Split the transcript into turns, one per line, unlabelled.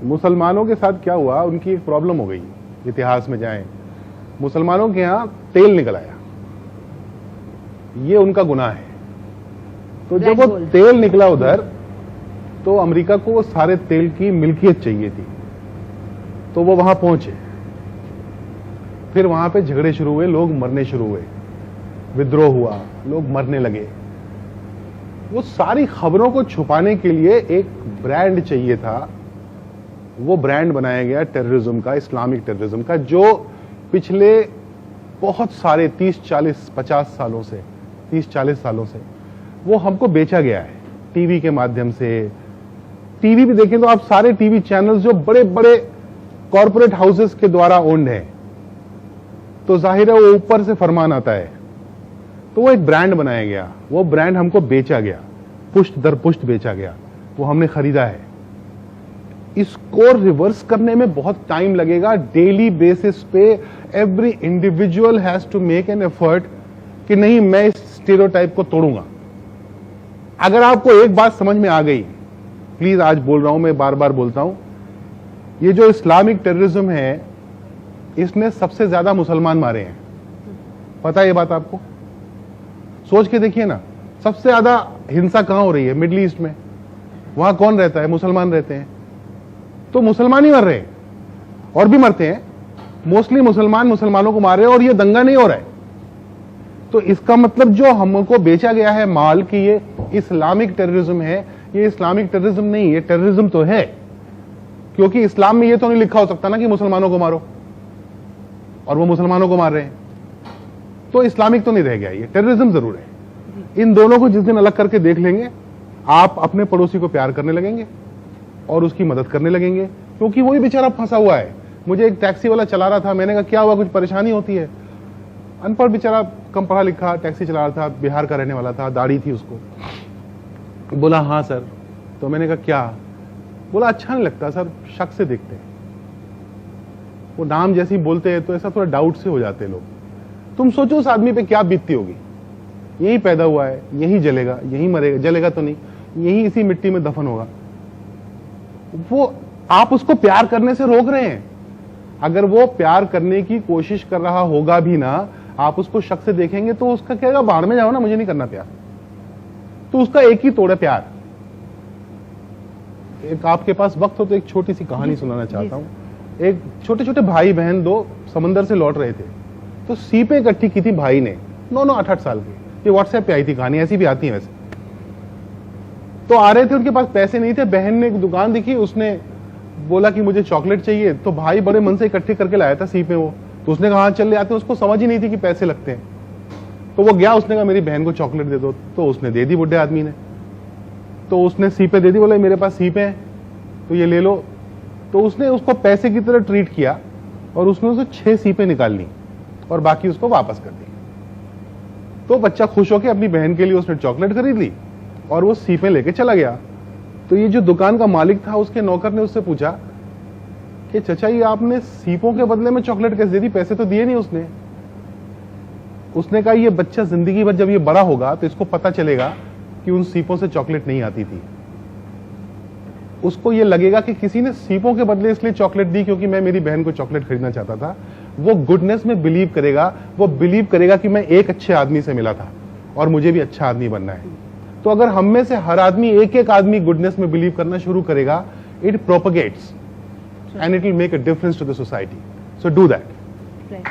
मुसलमानों के साथ क्या हुआ, उनकी एक प्रॉब्लम हो गई, इतिहास में जाएं, मुसलमानों के यहां तेल निकल आया, ये उनका गुनाह है। तो जब वो तेल निकला उधर, तो अमेरिका को वो सारे तेल की मिल्कियत चाहिए थी, तो वो वहां पहुंचे, फिर वहां पे झगड़े शुरू हुए, लोग मरने शुरू हुए, विद्रोह हुआ, लोग मरने लगे। वो सारी खबरों को छुपाने के लिए एक ब्रांड चाहिए था, वो ब्रांड बनाया गया टेररिज्म का, इस्लामिक टेररिज्म का, जो पिछले बहुत सारे 30-40-50 सालों से, 30-40 सालों से वो हमको बेचा गया है टीवी के माध्यम से। टीवी भी देखें तो आप सारे टीवी चैनल्स जो बड़े बड़े कॉरपोरेट हाउसेस के द्वारा ओन्ड है, तो जाहिर है वो ऊपर से फरमान आता है, तो वो एक ब्रांड बनाया गया, वो ब्रांड हमको बेचा गया, पुष्ट दर पुष्ट बेचा गया, वो हमने खरीदा है। इसको रिवर्स करने में बहुत टाइम लगेगा। डेली बेसिस पे every individual has to make an effort कि नहीं, मैं इस स्टीरियोटाइप को तोड़ूंगा। अगर आपको एक बात समझ में आ गई, प्लीज, आज बोल रहा हूं मैं, बार बार बोलता हूं, ये जो इस्लामिक टेररिज्म है, इसने सबसे ज्यादा मुसलमान मारे हैं। पता है ये बात आपको? सोच के देखिए ना, सबसे ज्यादा हिंसा कहां हो रही है? मिडिल ईस्ट में। वहां कौन रहता है? मुसलमान रहते हैं। तो मुसलमान ही मर रहे हैं, और भी मरते हैं, मोस्टली मुसलमान मुसलमानों को मार रहे हैं, और ये दंगा नहीं हो रहा है। तो इसका मतलब जो हमको बेचा गया है माल कि ये इस्लामिक टेररिज्म है, ये इस्लामिक टेररिज्म नहीं, ये टेररिज्म तो है, क्योंकि इस्लाम में ये तो नहीं लिखा हो सकता ना कि मुसलमानों को मारो, और वो मुसलमानों को मार रहे हैं, तो इस्लामिक तो नहीं रह गया, ये टेररिज्म जरूर है। इन दोनों को जिस दिन अलग करके देख लेंगे, आप अपने पड़ोसी को प्यार करने लगेंगे और उसकी मदद करने लगेंगे, क्योंकि वही बेचारा फंसा हुआ है। मुझे एक टैक्सी वाला चला रहा था, मैंने कहा क्या हुआ, कुछ परेशानी होती है? अनपढ़ बेचारा, कम पढ़ा लिखा, टैक्सी चला रहा था, बिहार का रहने वाला था, दाढ़ी थी उसको। बोला हाँ सर। तो मैंने कहा क्या? बोला अच्छा नहीं लगता सर, शक से देखते हैं, वो नाम जैसे ही बोलते हैं तो ऐसा थोड़ा डाउट से हो जाते हैं लोग। तुम सोचो उस आदमी पे क्या बीतती होगी, यही पैदा हुआ है, यही जलेगा, यही मरेगा, जलेगा तो नहीं, यही इसी मिट्टी में दफन होगा। वो आप उसको प्यार करने से रोक रहे हैं। अगर वो प्यार करने की कोशिश कर रहा होगा भी ना, आप उसको शक से देखेंगे तो उसका कहेगा बाहर में जाओ ना, मुझे नहीं करना प्यार। तो उसका एक ही तोड़ है, प्यार। एक आपके पास वक्त हो तो एक छोटी सी कहानी सुनाना चाहता हूं। एक छोटे छोटे भाई बहन दो समंदर से लौट रहे थे, तो सीपें इकट्ठी की थी भाई ने, 9-9, 8-8 साल की। ये व्हाट्सएप पे आई थी कहानी, ऐसी भी आती है वैसे। तो आ रहे थे, उनके पास पैसे नहीं थे, बहन ने एक दुकान दिखी, उसने बोला कि मुझे चॉकलेट चाहिए, तो भाई बड़े मन से इकट्ठे करके लाया था सीपें वो। तो उसने कहा हाँ चल ले आते हैं, उसको समझ ही नहीं थी कि पैसे लगते हैं। तो वो गया, उसने कहा मेरी बहन को चॉकलेट दे दो, तो उसने दे दी बुढ़े आदमी ने। तो उसने सीपें दे दी, बोला मेरे पास सीपें हैं तो ये ले लो। तो उसने उसको पैसे की तरह ट्रीट किया, और उसने उसे 6 सीपें निकाल ली और बाकी उसको वापस कर दी। तो बच्चा खुश होकर अपनी बहन के लिए उसने चॉकलेट खरीद ली और वो सीपें लेके चला गया। तो ये जो दुकान का मालिक था, उसके नौकर ने उससे पूछा कि चचा ये आपने सीपों के बदले में चॉकलेट कैसे दे दी, पैसे तो दिए नहीं उसने। उसने कहा ये बच्चा जिंदगी भर जब ये बड़ा होगा तो इसको पता चलेगा कि उन सीपों से चॉकलेट नहीं आती थी। उसको ये लगेगा कि किसी ने सीपों के बदले इसलिए चॉकलेट दी क्योंकि मैं मेरी बहन को चॉकलेट खरीदना चाहता था। वो गुडनेस में बिलीव करेगा, वो बिलीव करेगा कि मैं एक अच्छे आदमी से मिला था और मुझे भी अच्छा आदमी बनना है। तो अगर हम में से हर आदमी, एक एक आदमी गुडनेस में बिलीव करना शुरू करेगा, it propagates and it will make a difference to the society. So do that.
Right.